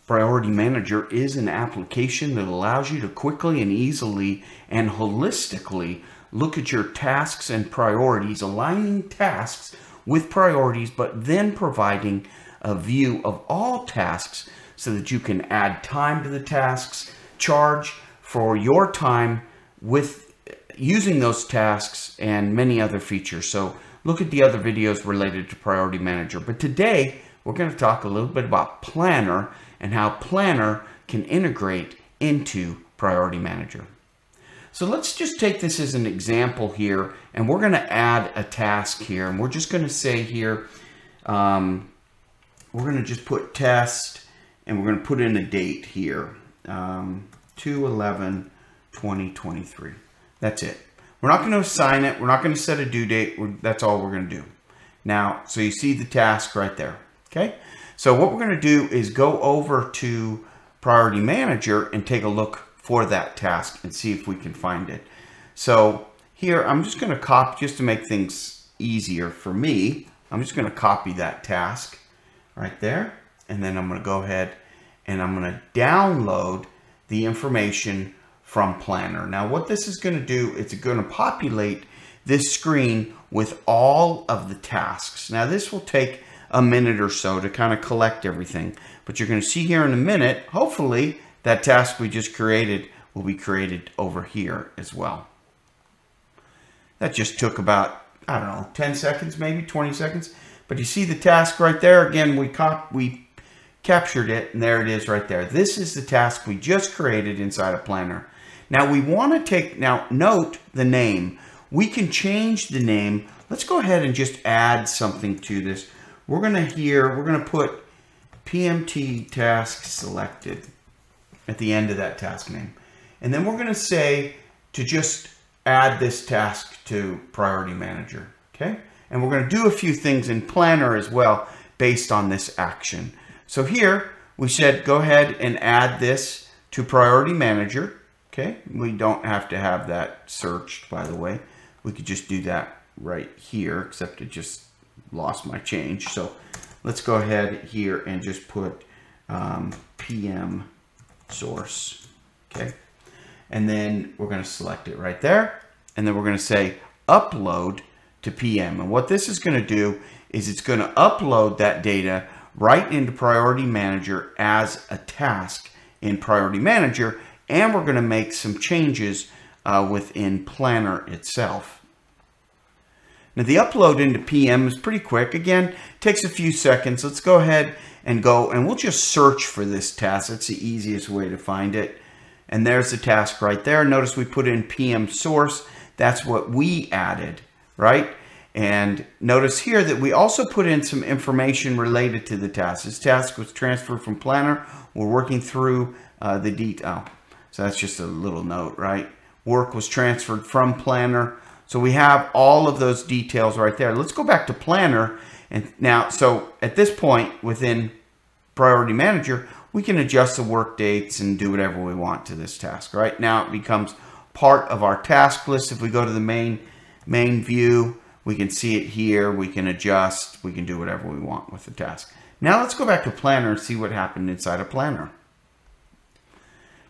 Priority Manager is an application that allows you to quickly and easily and holistically look at your tasks and priorities, aligning tasks with priorities, but then providing a view of all tasks so that you can add time to the tasks, charge for your time with using those tasks, and many other features. So look at the other videos related to Priority Manager. But today, we're going to talk a little bit about Planner and how Planner can integrate into Priority Manager. So let's just take this as an example here, and we're going to add a task here, and we're just going to say here, we're going to just put test, and we're going to put in a date here, 2/11/2023. That's it. We're not going to assign it. We're not going to set a due date. That's all we're going to do. Now, so you see the task right there. Okay. So what we're going to do is go over to Priority Manager and take a look for that task and see if we can find it. So here, I'm just going to copy, just to make things easier for me, I'm just going to copy that task right there. And then I'm going to go ahead and I'm going to download the information from Planner. Now what this is going to do, it's going to populate this screen with all of the tasks. Now this will take a minute or so to kind of collect everything, but you're going to see here in a minute, hopefully that task we just created will be created over here as well. That just took about, I don't know, 10 seconds, maybe 20 seconds. But you see the task right there. Again, we captured it, and there it is right there. This is the task we just created inside of Planner. Now we want to take, now note the name. We can change the name. Let's go ahead and just add something to this. We're going to put PMT task selected at the end of that task name. And then we're going to say to just add this task to Priority Manager. Okay. And we're going to do a few things in Planner as well based on this action. So here we said, go ahead and add this to Priority Manager. Okay. We don't have to have that searched, by the way. We could just do that right here, except it just lost my change. So let's go ahead here and just put PM source. Okay. And then we're going to select it right there. And then we're going to say upload to PM. And what this is going to do is it's going to upload that data right into Priority Manager as a task in Priority Manager. And we're going to make some changes within Planner itself. Now the upload into PM is pretty quick. Again, takes a few seconds. Let's go ahead and we'll just search for this task. That's the easiest way to find it. And there's the task right there. Notice we put in PM source. That's what we added, right? And notice here that we also put in some information related to the task. This task was transferred from Planner. We're working through the detail. So that's just a little note, right? Work was transferred from Planner. So we have all of those details right there. Let's go back to Planner. And now, so at this point within Priority Manager, we can adjust the work dates and do whatever we want to this task. Right now it becomes part of our task list. If we go to the main view, we can see it here. We can adjust. We can do whatever we want with the task. Now let's go back to Planner and see what happened inside of Planner.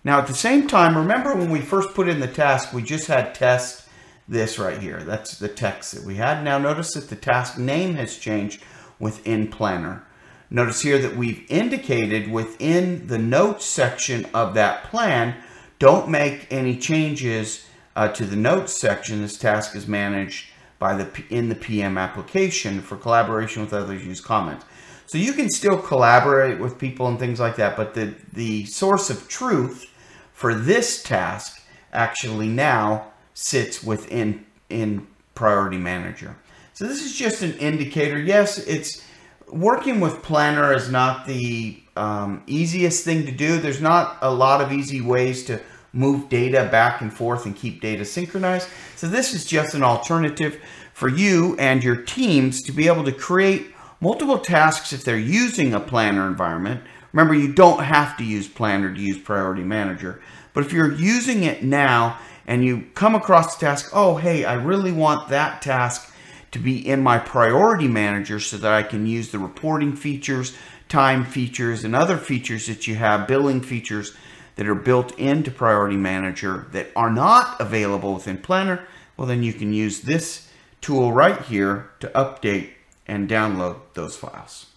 Now at the same time, remember when we first put in the task, we just had test this right here. That's the text that we had. Now notice that the task name has changed within Planner. Notice here that we've indicated within the notes section of that plan, don't make any changes to the notes section. This task is managed by in the PM application. For collaboration with others, use comments. So you can still collaborate with people and things like that, but the source of truth for this task actually now sits within Priority Manager. So this is just an indicator. Yes, it's working with Planner is not the easiest thing to do. There's not a lot of easy ways to move data back and forth and keep data synchronized. So this is just an alternative for you and your teams to be able to create multiple tasks if they're using a Planner environment. Remember, you don't have to use Planner to use Priority Manager. But if you're using it now and you come across the task, oh, hey, I really want that task to be in my Priority Manager so that I can use the reporting features time features and other features that you have, billing features that are built into Priority Manager that are not available within Planner, well, then you can use this tool right here to update and download those files.